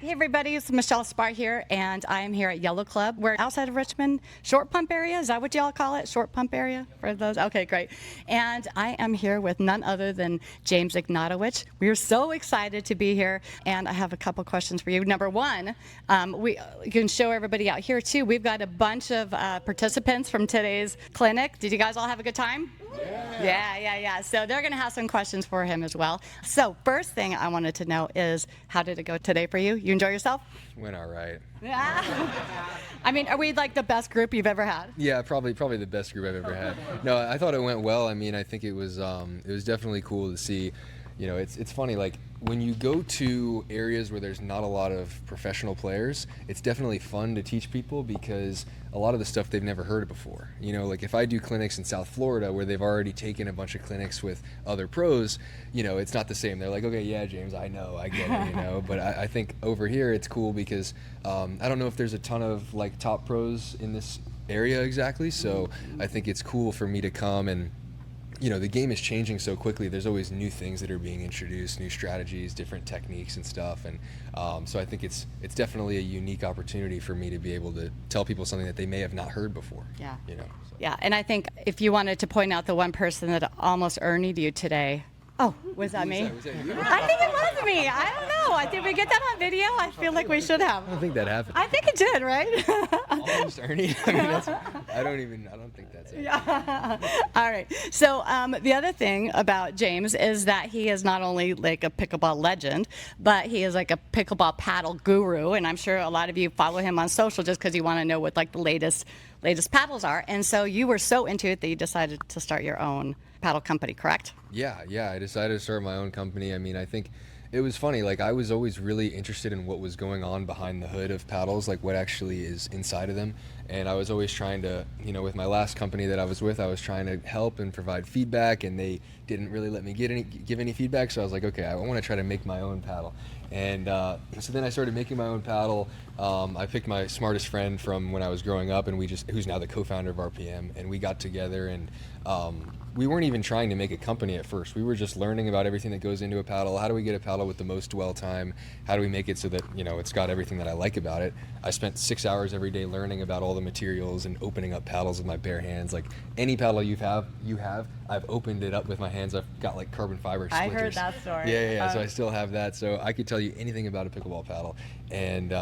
Hey everybody, it's Michele Spahr here, and I am here at Yello Club. We're outside of Richmond, Short Pump area. Is that what y'all call it? Short Pump area for those? Okay, great. And I am here with none other than James Ignatowich. We are so excited to be here, and I have a couple questions for you. Number one, we can show everybody out here too. We've got a bunch of participants from today's clinic. Did you guys all have a good time? Yeah. So they're going to have some questions for him as well. So first thing I wanted to know is, how did it go today for you? You enjoy yourself? Went all right. Yeah. I mean, are we like the best group you've ever had? Yeah, probably the best group I've ever had. No, I thought it went well. I mean, I think it was definitely cool to see. You know, it's funny, like when you go to areas where there's not a lot of professional players, it's definitely fun to teach people because a lot of the stuff they've never heard of before. You know, like if I do clinics in South Florida where they've already taken a bunch of clinics with other pros, you know, it's not the same. They're like, okay, yeah, James, I know, I get it, you know. But I think over here it's cool because I don't know if there's a ton of like top pros in this area exactly. So I think it's cool for me to come and, you know, the game is changing so quickly. There's always new things that are being introduced, new strategies, different techniques and stuff. And so I think it's definitely a unique opportunity for me to be able to tell people something that they may have not heard before. Yeah. You know. So. Yeah, and I think if you wanted to point out the one person that almost earned you today. Oh, was that me? Was that you? I think it was me. I don't know. Did we get that on video? I feel like we should have. I don't think that happened. I think it did, right? Almost Ernie. I mean, I don't think that's it. Yeah. All right. So the other thing about James is that he is not only like a pickleball legend, but he is like a pickleball paddle guru. And I'm sure a lot of you follow him on social just because you want to know what like the latest paddles are. And so you were so into it that you decided to start your own paddle company, correct? Yeah. I decided to start my own company. I mean, I think it was funny. Like, I was always really interested in what was going on behind the hood of paddles, like what actually is inside of them. And I was always trying to, you know, with my last company that I was with, I was trying to help and provide feedback, and they didn't really let me give any feedback. So I was like, okay, I want to try to make my own paddle. And so then I started making my own paddle. I picked my smartest friend from when I was growing up, and who's now the co-founder of RPM, and we got together and we weren't even trying to make a company at first. We were just learning about everything that goes into a paddle. How do we get a paddle with the most dwell time? How do we make it so that, you know, it's got everything that I like about it? I spent 6 hours every day learning about all the materials and opening up paddles with my bare hands. Like any paddle you have, I've opened it up with my hands. I've got like carbon fiber splinters. I heard that story. Yeah. So I still have that. So I could tell you anything about a pickleball paddle. And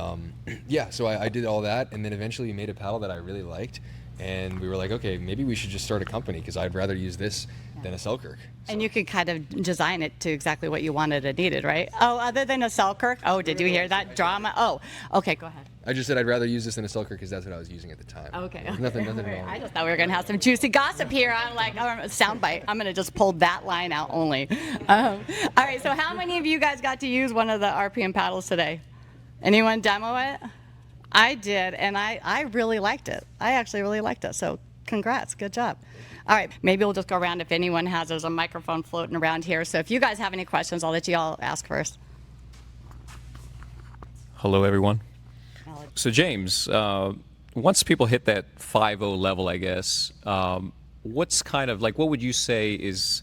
so I did all that, and then eventually we made a paddle that I really liked. And we were like, okay, maybe we should just start a company because I'd rather use this than a Selkirk. So. And you could kind of design it to exactly what you wanted and needed, right? Oh, other than a Selkirk? Oh, did you hear that drama? Oh, okay, go ahead. I just said I'd rather use this than a Selkirk because that's what I was using at the time. Okay. There's nothing wrong. I just thought we were going to have some juicy gossip here. I'm like, soundbite. I'm going to just pull that line out only. All right, so how many of you guys got to use one of the RPM paddles today? Anyone demo it? I did, and I really liked it. I actually really liked it, so congrats, good job. All right, maybe we'll just go around if anyone has, there's a microphone floating around here, so if you guys have any questions, I'll let you all ask first. Hello, everyone. So James, once people hit that 5.0 level, I guess, what's kind of, like, what would you say is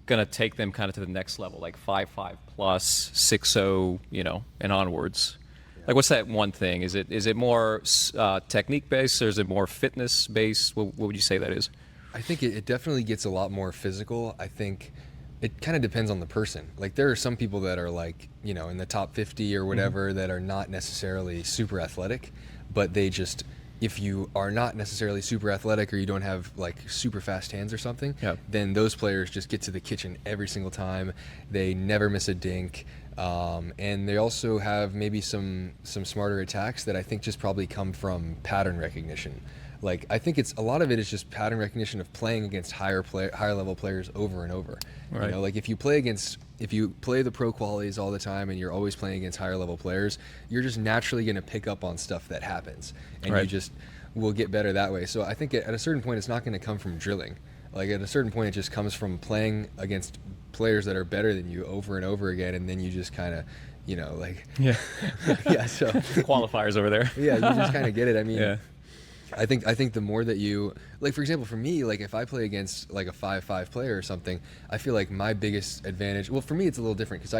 going to take them kind of to the next level, like 5.5 plus, 6.0, you know, and onwards? Like, what's that one thing? Is it more technique based, or is it more fitness based? What would you say that is? I think it definitely gets a lot more physical. I think it kind of depends on the person. Like, there are some people that are like, you know, in the top 50 or whatever that are not necessarily super athletic, but they just, if you are not necessarily super athletic or you don't have like super fast hands or something, then those players just get to the kitchen every single time. They never miss a dink. And they also have maybe some smarter attacks that I think just probably come from pattern recognition. Like, I think a lot of it is just pattern recognition of playing against higher level players over and over. Right. You know, like if you play the pro qualities all the time and you're always playing against higher level players, you're just naturally going to pick up on stuff that happens, and you just will get better that way. So I think at a certain point, it's not going to come from drilling. Like, at a certain point, it just comes from playing against players that are better than you over and over again, and then you just kind of, you know, like, so qualifiers over there. You just kind of get it. I mean, I think the more that you, like, for example, for me, like, if I play against like a 5.5 player or something, I feel like my biggest advantage, well, for me it's a little different because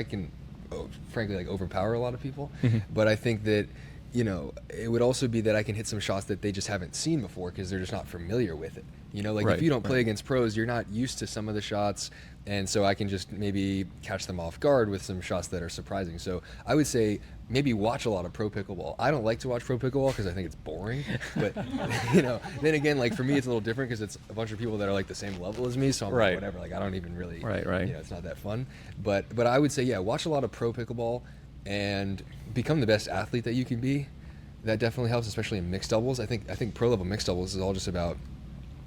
frankly, like overpower a lot of people. But I think that, you know, it would also be that I can hit some shots that they just haven't seen before because they're just not familiar with it. You know, like Right, if you don't play against pros, you're not used to some of the shots, and so I can just maybe catch them off guard with some shots that are surprising. So I would say maybe watch a lot of pro pickleball. I don't like to watch pro pickleball because I think it's boring, but you know, then again, like for me, it's a little different because it's a bunch of people that are like the same level as me. So I'm Right. like, whatever. Like I don't even really, Right. You know, it's not that fun. But I would say, yeah, watch a lot of pro pickleball and become the best athlete that you can be. That definitely helps, especially in mixed doubles. I think pro level mixed doubles is all just about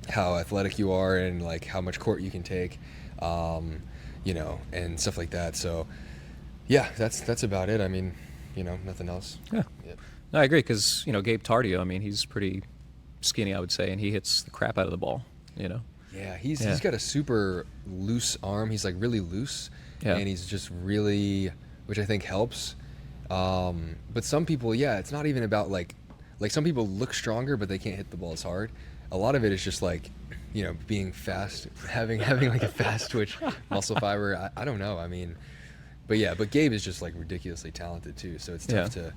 how athletic you are and like how much court you can take, you know, and stuff like that. So yeah, that's about it. I mean, you know, nothing else. Yeah. Yep. No, I agree because, you know, Gabe Tardio, I mean, he's pretty skinny, I would say, and he hits the crap out of the ball, you know. Yeah, he's got a super loose arm. He's like really loose, and he's just really, which I think helps. But some people, yeah, it's not even about like some people look stronger, but they can't hit the ball as hard. A lot of it is just like, you know, being fast, having like a fast twitch muscle fiber. I don't know. I mean, but Gabe is just like ridiculously talented too. So it's tough to,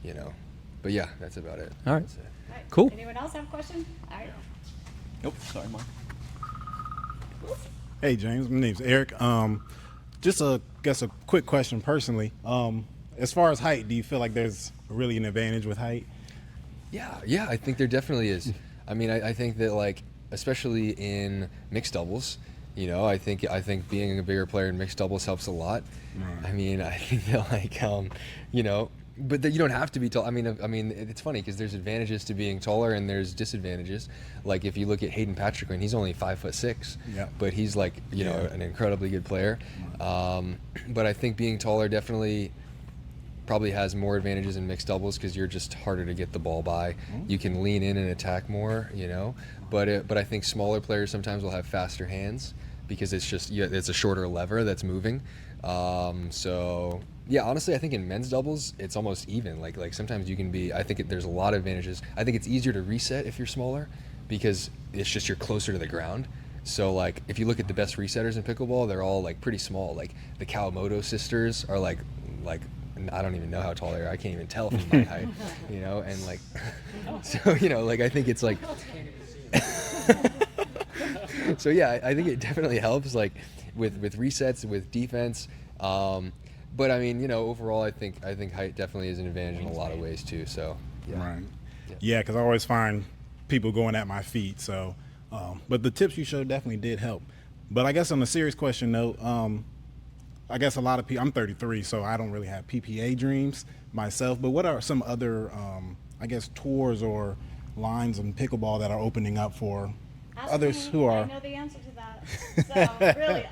you know, but yeah, that's about it. All right. That's it. All right. Cool. Anyone else have a question? All right. Nope. Sorry, Mark. Hey James, my name's Eric. Just a quick question personally. As far as height, do you feel like there's really an advantage with height? Yeah, I think there definitely is. I mean, I think that like, especially in mixed doubles, you know, I think being a bigger player in mixed doubles helps a lot. Right. I mean, I think that like, you know, but that you don't have to be tall. I mean, it's funny because there's advantages to being taller and there's disadvantages. Like if you look at Hayden Patrick, he's only 5'6", but he's like, you know, an incredibly good player. But I think being taller definitely probably has more advantages in mixed doubles because you're just harder to get the ball by. You can lean in and attack more, you know. But I think smaller players sometimes will have faster hands because it's just it's a shorter lever that's moving. So yeah, honestly, I think in men's doubles it's almost even. Like sometimes you can be. I think there's a lot of advantages. I think it's easier to reset if you're smaller because it's just you're closer to the ground. So like if you look at the best resetters in pickleball, they're all like pretty small. Like the Kawamoto sisters are like I don't even know how tall they are. I can't even tell from my height, you know. And like, so you know, like I think it's like. So yeah, I think it definitely helps, like with resets, with defense. But I mean, you know, overall, I think height definitely is an advantage in a lot of ways too. So yeah. Right. Yeah, because I always find people going at my feet. So, but the tips you showed definitely did help. But I guess on a serious question note, I guess a lot of people, I'm 33, so I don't really have PPA dreams myself, but what are some other, I guess, tours or lines in pickleball that are opening up for others who are? I know the answer to that. So really,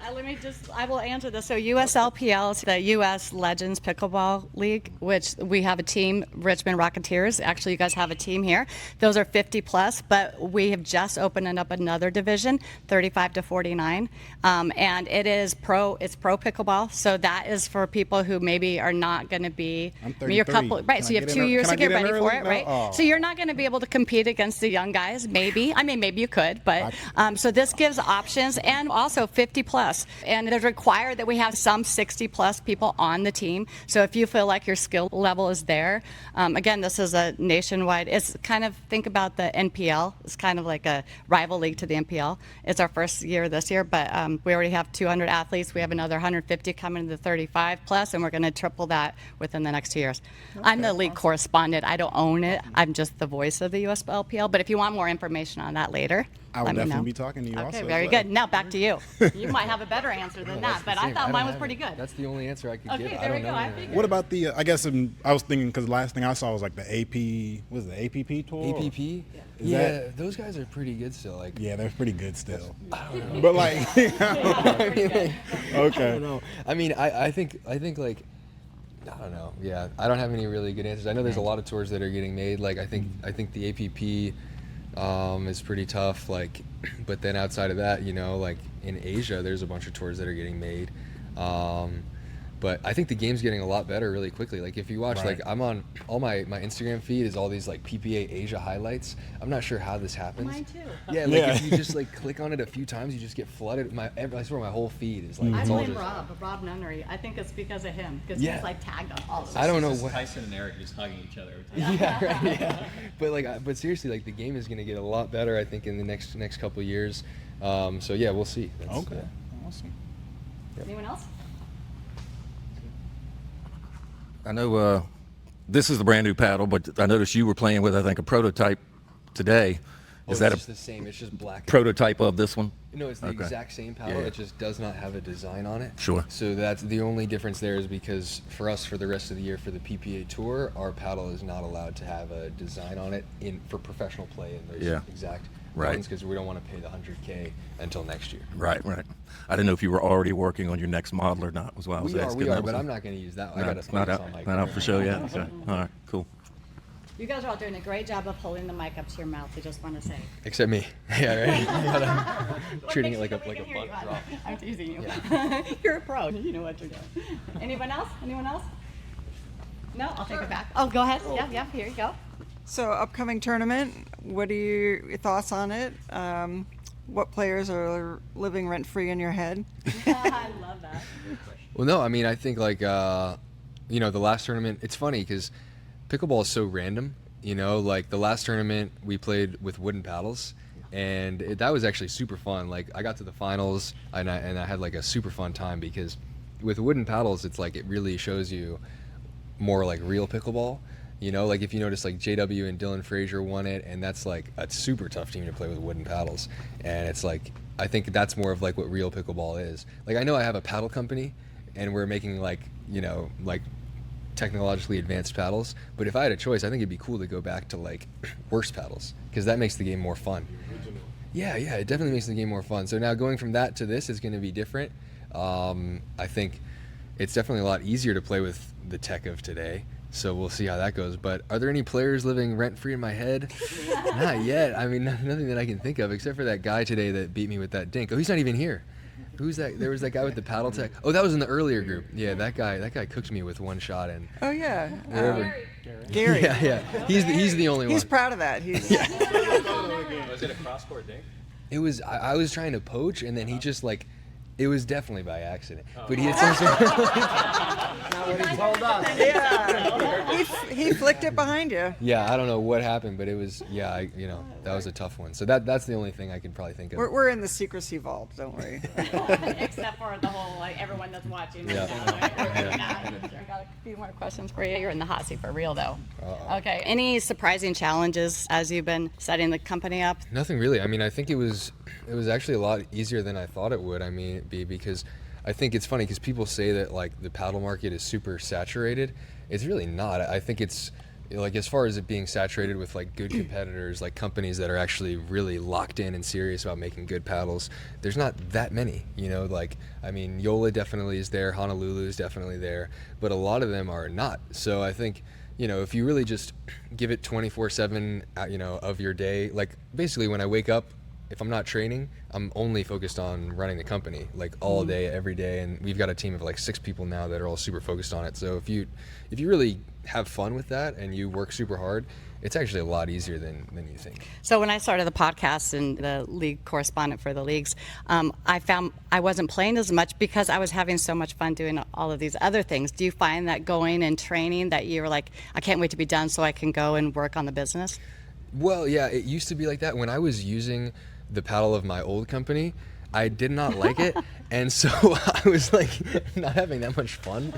I will answer this. So USLPL is the U.S. Legends Pickleball League, which we have a team, Richmond Rocketeers. Actually, you guys have a team here. Those are 50 plus, but we have just opened up another division, 35 to 49, and it's pro pickleball. So that is for people who maybe are not going to be. I'm 33. Right? So you have 2 years to get ready for it, right? Oh. So you're not going to be able to compete against the young guys. Maybe. I mean, maybe you could, but so this gives options. And also 50 plus. And it's required that we have some 60 plus people on the team. So if you feel like your skill level is there, again, this is a nationwide, it's kind of, think about the NPL. It's kind of like a rival league to the NPL. It's our first year this year, but we already have 200 athletes. We have another 150 coming to the 35 plus, and we're going to triple that within the next 2 years. Okay, I'm the league correspondent. I don't own it. I'm just the voice of the USLPL. But if you want more information on that later, I will definitely be talking to you also. Okay, very good. Now back to you. You might have a better answer than that, but I thought mine was pretty good. That's the only answer I could give. Okay, I there don't we go. know. I figured. What about the, I guess I was thinking, because the last thing I saw was like the AP, what is it, APP tour? APP? Yeah, those guys are pretty good still. Like, yeah, they're pretty good still. I don't know. But like, I mean, like, okay. I don't know. I mean, I think like, I don't know. Yeah, I don't have any really good answers. I know there's a lot of tours that are getting made. Like I think the APP is pretty tough. Like, but then outside of that, you know, like in Asia, there's a bunch of tours that are getting made. But I think the game's getting a lot better really quickly. Like if you watch, Right. like I'm on all my Instagram feed is all these like PPA Asia highlights. I'm not sure how this happens. Mine too. Yeah, like Yeah. if you just like click on it a few times, you just get flooded. I swear my whole feed is like I it's all blame just. Rob Nunnery. I think it's because of him, because Yeah. he's like tagged on all of I don't know It's what. Tyson and Eric just hugging each other every time. Yeah, right. Yeah. But like, but seriously, like the game is gonna get a lot better. I think in the next couple of years. So yeah, we'll see. Okay, awesome. Anyone else? I know this is the brand new paddle, but I noticed you were playing with, I think, a prototype today. Oh, Is that it's a just the same? It's just black. prototype of this one? No, it's the Okay. exact same paddle. Yeah. It just does not have a design on it. Sure. So that's the only difference there is because for us, for the rest of the year, for the PPA Tour, our paddle is not allowed to have a design on it for professional play in those Yeah. exact Right. ones because we don't want to pay the $100K until next year. Right, right. I didn't know if you were already working on your next model or not, was why I was asking. We are, That but was I'm not going to use that one. not, I got to it's not focus out, on my not out for show yet? Okay. All right, cool. You guys are all doing a great job of holding the mic up to your mouth. I just want to say. Except me. Yeah, right. Treating it like a We can hear butt you. drop. I'm teasing you. You're a pro. You know what you're doing. Anyone else? Anyone else? No, I'll take it back. Oh, go ahead. Yeah, here you go. So, upcoming tournament, what are your thoughts on it? What players are living rent-free in your head? I love that. Well, no, I mean, I think like, you know, the last tournament, it's funny because pickleball is so random, you know, like the last tournament we played with wooden paddles and that was actually super fun. Like I got to the finals and I had like a super fun time because with wooden paddles, it's like, it really shows you more like real pickleball. You know, like if you notice, like JW and Dylan Frazier won it, and that's like a super tough team to play with wooden paddles. And it's like, I think that's more of like what real pickleball is. Like I know I have a paddle company, and we're making like, you know, like technologically advanced paddles. But if I had a choice, I think it'd be cool to go back to like worse paddles because that makes the game more fun. Yeah, it definitely makes the game more fun. So now going from that to this is going to be different. I think it's definitely a lot easier to play with the tech of today. So we'll see how that goes. But are there any players living rent-free in my head? Not yet. I mean, nothing that I can think of except for that guy today that beat me with that dink. Oh, he's not even here. Who's that? There was that guy with the paddle tech. Oh, that was in the earlier group. Yeah, that guy cooked me with one shot and Oh yeah, wherever. Gary. Yeah. He's the only He's one. proud of that. He's Was it a cross-court dink? It was. I was trying to poach, and then he just like. It was definitely by accident, but he had some sort of. yeah. He flicked it behind you. Yeah, I don't know what happened, but it was. Yeah, that was a tough one. So that's the only thing I can probably think of. We're in the secrecy vault, don't worry. Except for the whole, like, everyone that's watching. Yeah. I got a few more questions for you. You're in the hot seat for real, though. Okay. Any surprising challenges as you've been setting the company up? Nothing really. I mean, I think it was actually a lot easier than I thought it would. I mean, it'd be because I think it's funny because people say that like the paddle market is super saturated. It's really not. I think it's like as far as it being saturated with like good competitors, like companies that are actually really locked in and serious about making good paddles. There's not that many, you know. Like I mean, Yola definitely is there, Honolulu is definitely there, but a lot of them are not. So I think. You know, if you really just give it 24/7, you know, of your day, like basically when I wake up, if I'm not training, I'm only focused on running the company, like all day, every day. And we've got a team of like 6 people now that are all super focused on it. So if you really have fun with that and you work super hard, it's actually a lot easier than you think. So when I started the podcast and the league correspondent for the leagues, I found I wasn't playing as much because I was having so much fun doing all of these other things. Do you find that going and training that you're like, I can't wait to be done so I can go and work on the business? Well, yeah, it used to be like that. When I was using the paddle of my old company, I did not like it, and so I was like not having that much fun,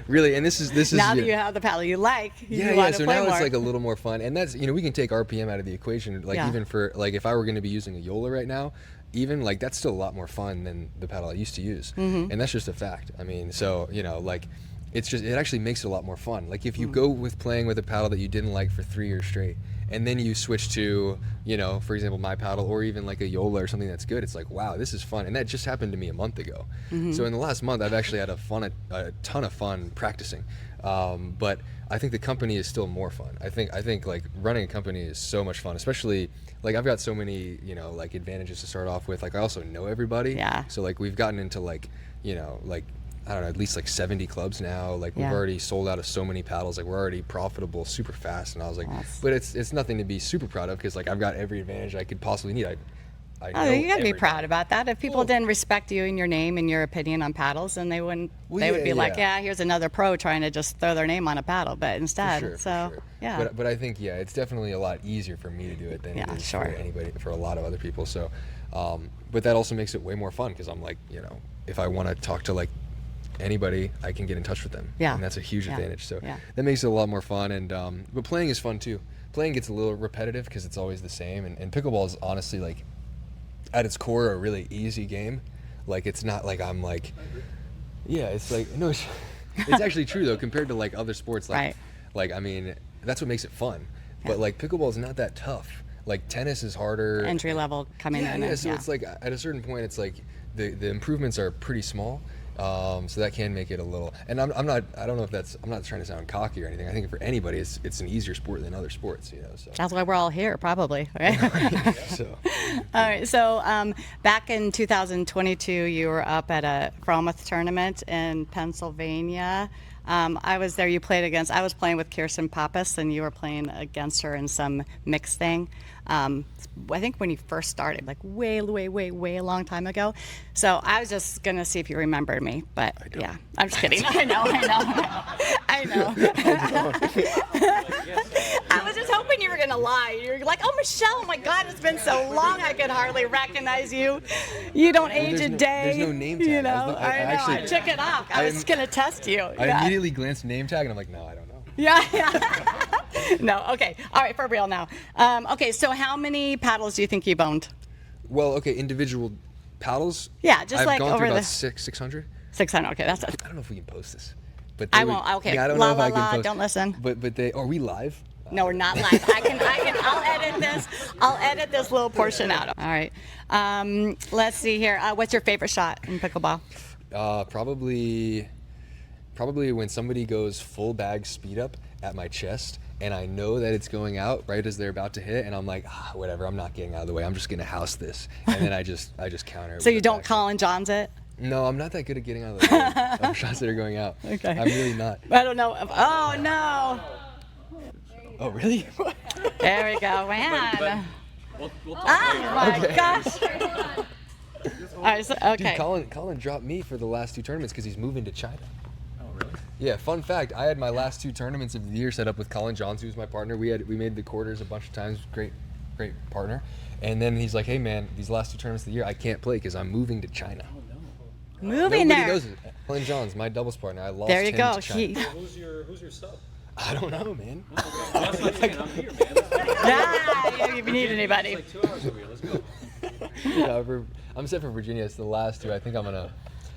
really. And this is Now that you have the paddle you like, yeah. want to So play now more. it's like a little more fun, and that's, you know, we can take RPM out of the equation. Like Yeah. even for like if I were going to be using a Yola right now, even like that's still a lot more fun than the paddle I used to use, and that's just a fact. I mean, so you know, like it actually makes it a lot more fun. Like if you go with playing with a paddle that you didn't like for 3 years straight, and then you switch to, you know, for example, my paddle or even like a Yola or something that's good, it's like, wow, this is fun. And that just happened to me a month ago. So in the last month, I've actually had a ton of fun practicing. But I think the company is still more fun. I think like running a company is so much fun, especially like I've got so many, you know, like advantages to start off with. Like I also know everybody. Yeah. So like we've gotten into like, you know, like I don't know, at least like 70 clubs now. Like we've Yeah. already sold out of so many paddles. Like we're already profitable super fast. And I was like, Yes. but it's nothing to be super proud of because like I've got every advantage I could possibly need. I Oh, know you got to be everything. proud about that. If people Well- didn't respect you and your name and your opinion on paddles, then they wouldn't. Well, they would yeah, be like, yeah. yeah, here's another pro trying to just throw their name on a paddle. But instead, For sure, so for sure. yeah. But I think it's definitely a lot easier for me to do it than Yeah, it is sure. for anybody, for a lot of other people. So, but that also makes it way more fun because I'm like, if I want to talk to like anybody, I can get in touch with them. Yeah. And that's a huge Yeah. advantage. So Yeah. that makes it a lot more fun. And but playing is fun too. Playing gets a little repetitive because it's always the same. And pickleball is honestly like, at its core, a really easy game. Like it's not like I'm like, yeah, it's like no, it's actually true though compared to like other sports. Like, Right. Like I mean, that's what makes it fun. But like pickleball is not that tough. Like tennis is harder. Entry level coming Yeah, in. yeah. and- So it's like at a certain point, it's like the improvements are pretty small. So that can make it a little. And I'm not. I don't know if that's. I'm not trying to sound cocky or anything. I think for anybody, it's an easier sport than other sports. So. That's why we're all here, probably. Right? So. All right. So back in 2022, you were up at a Fromouth tournament in Pennsylvania. I was there. You played against. I was playing with Kirsten Pappas, and you were playing against her in some mixed thing. I think when you first started, like way a long time ago. So I was just gonna see if you remembered me, but yeah, I'm just kidding. I know. I was just hoping you were gonna lie. You're like, oh, Michele, oh my God, it's been so long, I could hardly recognize you. You don't age a day. There's no name tag. You know, I was- I I know. actually- I took it off. I was gonna test you. I Yeah. immediately glanced at name tag and I'm like, no, I don't know. Yeah. No. Okay. All right. For real now. Okay. So how many paddles do you think you've owned? Well, okay, individual paddles. Yeah, just I've like gone over through about the- 600. 600. Okay. That's. I don't know if we can post this, but I they would- won't. Okay. Yeah, I don't La, know if la, I can la, post. don't listen. But they are we live? No, we're not live. I'll edit this. I'll edit this little portion out. All right. Let's see here. What's your favorite shot in pickleball? Probably when somebody goes full bag speed up at my chest and I know that it's going out right as they're about to hit it and I'm like, whatever, I'm not getting out of the way. I'm just gonna house this. And then I just counter it. So with you a don't back Collin Johns it? No, I'm not that good at getting out of the way of shots that are going out. Okay. I'm really not. I don't know. Oh no. Oh, really? There we go, man. Oh my gosh. All right, so, okay. Dude, Collin dropped me for the last two tournaments because he's moving to China. Oh, really? Yeah, fun fact, I had my last two tournaments of the year set up with Collin Johns, who's my partner. We made the quarters a bunch of times, great partner. And then he's like, hey man, these last two tournaments of the year, I can't play because I'm moving to China. Moving Nobody there. knows it. Collin Johns, my doubles partner, I lost There you him go. to China. Who's your sub? I don't know, man. That's what I'm saying. I'm here, man. Yeah, if you need anybody. It's like 2 hours over here. Let's go. Yeah, I'm set for Virginia. It's the last two. I think I'll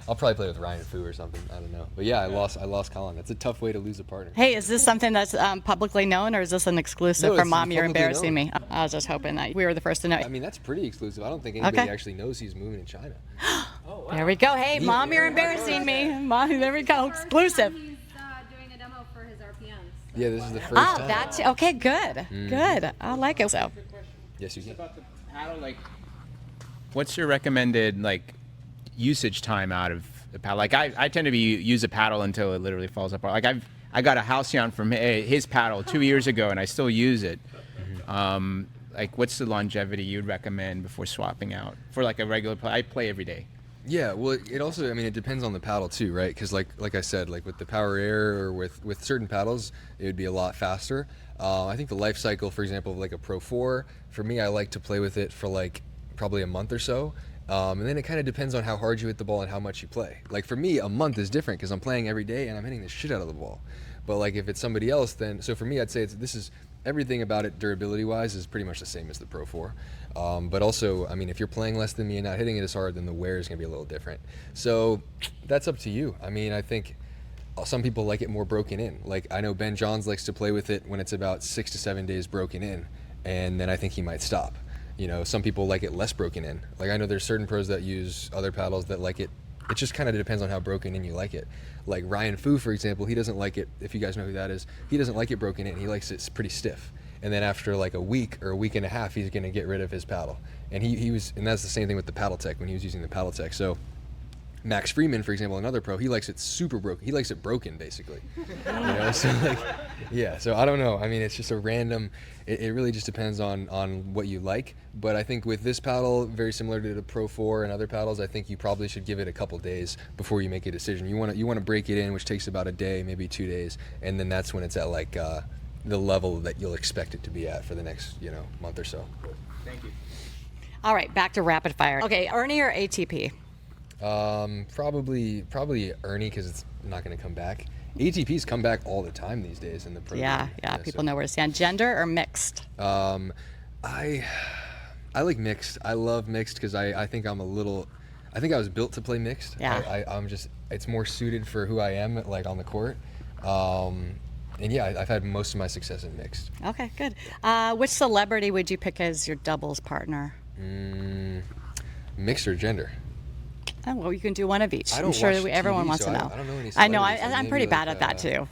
probably play with Ryan Fu or something. I don't know. But yeah, I lost Collin. That's a tough way to lose a partner. Hey, is this something that's publicly known, or is this an exclusive No, for it's Mom? You're publicly embarrassing known. me. I was just hoping that we were the first to know. I mean, that's pretty exclusive. I don't think anybody Okay. actually knows he's moving to China. There we go. Hey, Mom, you're embarrassing me. Mom, there we go. Exclusive. He's doing a demo for his RPMs. Yeah, this is the first Oh, time. that's okay. Good. Good. I like it. So, Yes, you can. About the paddle, like, what's your recommended like usage time out of the paddle? Like, I tend to use a paddle until it literally falls apart. Like, I got a Halcyon from his paddle 2 years ago, and I still use it. Like, what's the longevity you'd recommend before swapping out for like a regular play? I play every day. Yeah, well, it also, I mean, it depends on the paddle too, right? Because like I said, like with the Power Air or with certain paddles, it would be a lot faster. I think the life cycle, for example, of like a Pro 4, for me, I like to play with it for like probably a month or so. And then it kind of depends on how hard you hit the ball and how much you play. Like for me, a month is different because I'm playing every day and I'm hitting the shit out of the ball. But like if it's somebody else, then, so for me, I'd say this is, everything about it durability-wise is pretty much the same as the Pro 4. But also, I mean, if you're playing less than me and not hitting it as hard, then the wear is going to be a little different. So that's up to you. I mean, I think some people like it more broken in. Like I know Ben Johns likes to play with it when it's about 6 to 7 days broken in, and then I think he might stop. You know, some people like it less broken in. Like I know there's certain pros that use other paddles that like it. It just kind of depends on how broken in you like it. Like Ryan Fu, for example, he doesn't like it, if you guys know who that is, he doesn't like it broken in. He likes it pretty stiff. And then after like a week or a week and a half, he's going to get rid of his paddle. And he was, and that's the same thing with the Paddle Tech when he was using the Paddle Tech. So Max Freeman, for example, another pro, he likes it super broken. He likes it broken, basically. So like, yeah. So I don't know. I mean, it's just a random. It really just depends on what you like. But I think with this paddle, very similar to the Pro 4 and other paddles, I think you probably should give it a couple days before you make a decision. You want to break it in, which takes about a day, maybe 2 days, and then that's when it's at like the level that you'll expect it to be at for the next month or so. Thank you. All right, back to rapid fire. Okay, Ernie or ATP? Probably Ernie, because it's not going to come back. ATPs come back all the time these days in the pro game. Yeah, people know where to stand. Gender or mixed? I like mixed. I love mixed because I think I was built to play mixed. Yeah. I'm just, it's more suited for who I am, like on the court. And yeah, I've had most of my success in mixed. Okay, good. Which celebrity would you pick as your doubles partner? Mixed or gender? Oh, well, you can do one of each. I I'm don't sure watch that everyone TV, wants so to know. I don't know any I know. celebrities, so I'm maybe pretty like, bad at that too.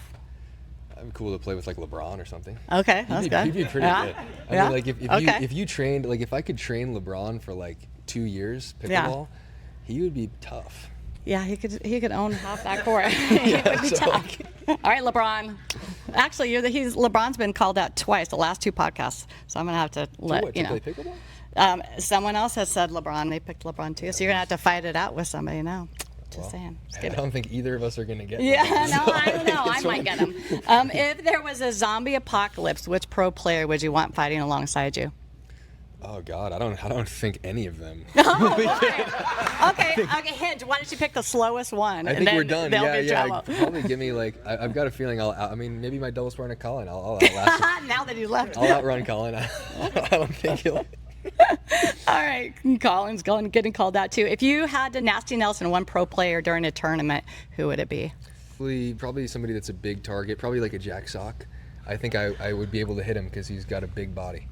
I'm cool to play with like LeBron or something. Okay, that's good. He'd be pretty Yeah? good. I Yeah? mean, like Okay. if you trained, like if I could train LeBron for like 2 years pickleball, he would be tough. Yeah, he could own half that court. He would be tough. All right, LeBron. Actually, LeBron's been called out twice the last 2 podcasts, so I'm gonna have to let What, you to know. play pickleball? Someone else has said LeBron. They picked LeBron too, so you're gonna have to fight it out with somebody now. Just saying. Just I kidding. don't think either of us are gonna get. Yeah, LeBron, no, so I don't know. I it's might fine. get him. If there was a zombie apocalypse, which pro player would you want fighting alongside you? Oh God, I don't think any of them. Okay, hint. Why don't you pick the slowest one? I and think then we're done. They'll Yeah, be yeah. trouble. Probably give me like I've got a feeling I mean maybe my doubles partner Collin. I'll outlast him. Now that he left. I'll outrun Collin. I don't think he'll. All right, Colin's getting called out too. If you had to Nasty Nelson one pro player during a tournament, who would it be? Probably somebody that's a big target. Probably like a Jack Sock. I think I would be able to hit him because he's got a big body.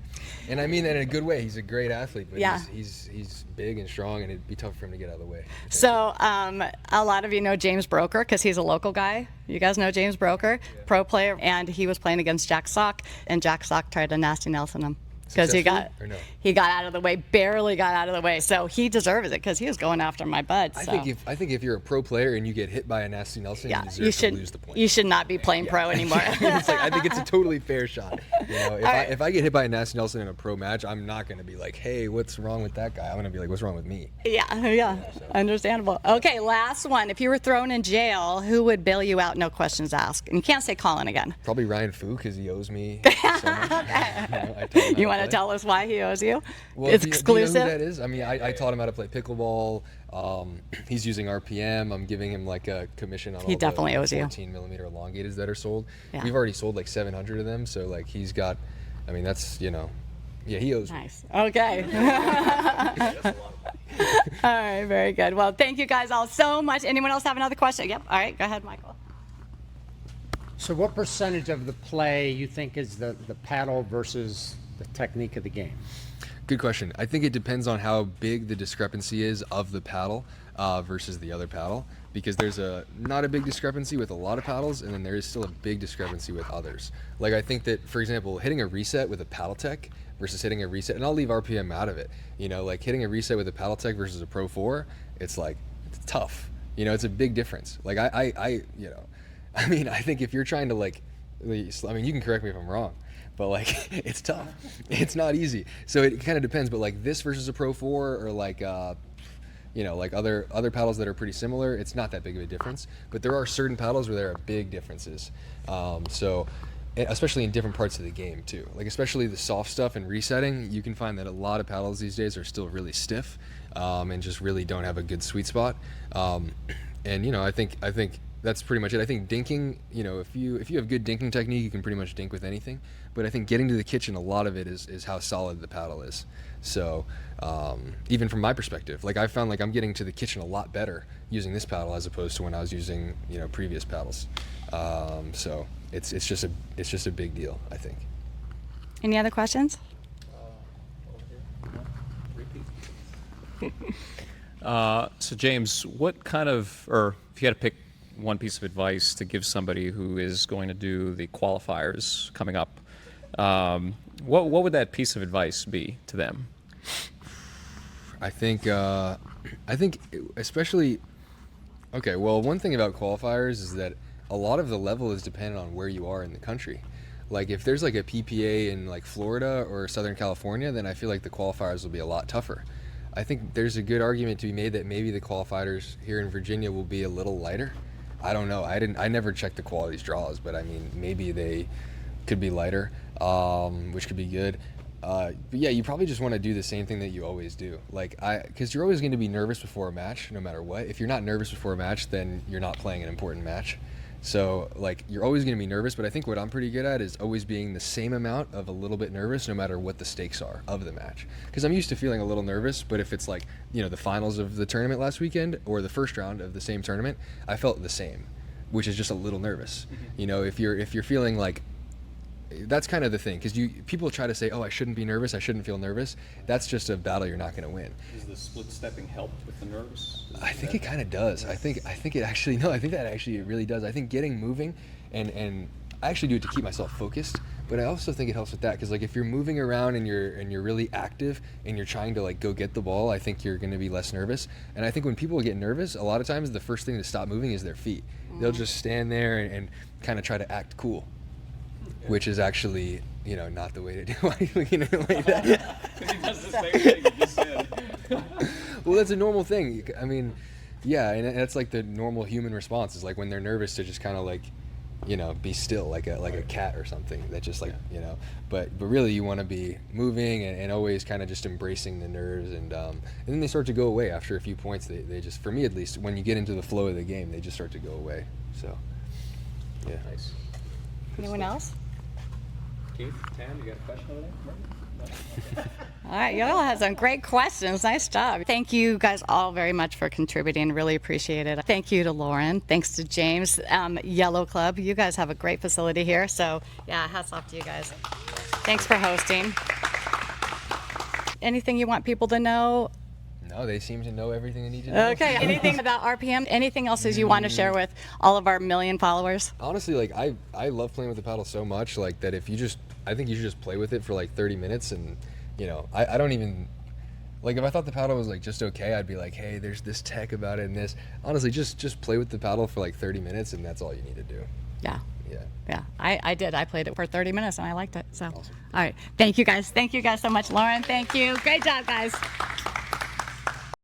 And I mean that in a good way. He's a great athlete, but Yeah. he's big and strong, and it'd be tough for him to get out of the way. So a lot of you know James Broker because he's a local guy. You guys know James Broker, pro player, and he was playing against Jack Sock, and Jack Sock tried to Nasty Nelson him. Because he got Successfully, or no? he got out of the way, barely got out of the way. So he deserves it because he was going after my bud. So. I think if you're a pro player and you get hit by a Nasty Nelson, yeah, you deserve to lose the point. You should not be playing pro anymore. It's like, I think it's a totally fair shot. If I get hit by a Nasty Nelson in a pro match, I'm not going to be like, hey, what's wrong with that guy? I'm going to be like, what's wrong with me? Yeah, understandable. Okay, last one. If you were thrown in jail, who would bail you out? No questions asked. And you can't say Collin again. Probably Ryan Fu because he owes me so much. You want to tell us why he owes you? Well, It's do you exclusive. know who that is? I mean, I taught him how to play pickleball. He's using RPM. I'm giving him like a commission on all definitely the owes you. 14 millimeter elongateds that are sold. Yeah. We've already sold like 700 of them. So like he's got, I mean, that's, yeah, he owes me. Nice. Okay. All right, very good. Well, thank you guys all so much. Anyone else have another question? Yep. All right, go ahead, Michael. So what percentage of the play you think is the paddle versus the technique of the game? Good question. I think it depends on how big the discrepancy is of the paddle versus the other paddle, because there's not a big discrepancy with a lot of paddles, and then there is still a big discrepancy with others. Like I think that, for example, hitting a reset with a paddle tech versus hitting a reset, and I'll leave RPM out of it. Like hitting a reset with a paddle tech versus a Pro 4, it's tough. It's a big difference. Like I mean, I think if you're trying to you can correct me if I'm wrong, but like it's tough. It's not easy. So it kind of depends. But like this versus a Pro 4 or like other paddles that are pretty similar, it's not that big of a difference. But there are certain paddles where there are big differences. So especially in different parts of the game too. Like especially the soft stuff and resetting, you can find that a lot of paddles these days are still really stiff and just really don't have a good sweet spot. And I think that's pretty much it. I think dinking, if you have good dinking technique, you can pretty much dink with anything. But I think getting to the kitchen, a lot of it is how solid the paddle is. So even from my perspective, like I found like I'm getting to the kitchen a lot better using this paddle as opposed to when I was using previous paddles. So it's just a big deal, I think. Any other questions? So James, what kind of, or if you had to pick one piece of advice to give somebody who is going to do the qualifiers coming up, what would that piece of advice be to them? I think especially Okay, well, one thing about qualifiers is that a lot of the level is dependent on where you are in the country. Like if there's like a PPA in like Florida or Southern California, then I feel like the qualifiers will be a lot tougher. I think there's a good argument to be made that maybe the qualifiers here in Virginia will be a little lighter. I don't know. I never checked the qualities draws, but I mean maybe they could be lighter, which could be good. But yeah, you probably just want to do the same thing that you always do. Like because you're always going to be nervous before a match, no matter what. If you're not nervous before a match, then you're not playing an important match. So like you're always going to be nervous, but I think what I'm pretty good at is always being the same amount of a little bit nervous, no matter what the stakes are of the match. Because I'm used to feeling a little nervous, but if it's like the finals of the tournament last weekend or the first round of the same tournament, I felt the same, which is just a little nervous. If you're feeling like that's kind of the thing, because people try to say, oh, I shouldn't be nervous, I shouldn't feel nervous. That's just a battle you're not going to win. Does the split stepping help with the nerves? I think it kind of does. I think it actually I think that actually it really does. I think getting moving and I actually do it to keep myself focused, but I also think it helps with that because like if you're moving around and you're really active and you're trying to like go get the ball, I think you're going to be less nervous. And I think when people get nervous, a lot of times the first thing to stop moving is their feet. They'll just stand there and kind of try to act cool. Which is actually, not the way to do it. Why are you looking at it like that? Because he does the same thing you just said. Well, that's a normal thing. I mean, yeah, and that's like the normal human response is like when they're nervous to just kind of like, be still like a cat or something that just like, but really you want to be moving and always kind of just embracing the nerves and then they start to go away after a few points. They just, for me at least, when you get into the flow of the game, they just start to go away. So, yeah. Nice. Anyone else? Keith, Tam, you got a question over there? All right, y'all had some great questions. Nice job. Thank you guys all very much for contributing. Really appreciate it. Thank you to Lauren. Thanks to James. Yello Club. You guys have a great facility here. So, yeah, hats off to you guys. Thanks for hosting. Anything you want people to know? No, they seem to know everything they need to know. Okay. Anything about RPM? Anything else you want to share with all of our million followers? Honestly, like I love playing with the paddle so much, like that I think you should just play with it for like 30 minutes and I don't even like if I thought the paddle was like just okay, I'd be like, hey, there's this tech about it and this. Honestly, just play with the paddle for like 30 minutes and that's all you need to do. Yeah. Yeah. Yeah, I did. I played it for 30 minutes and I liked it. So, awesome. All right. Thank you guys. Thank you guys so much. Lauren, thank you. Great job, guys.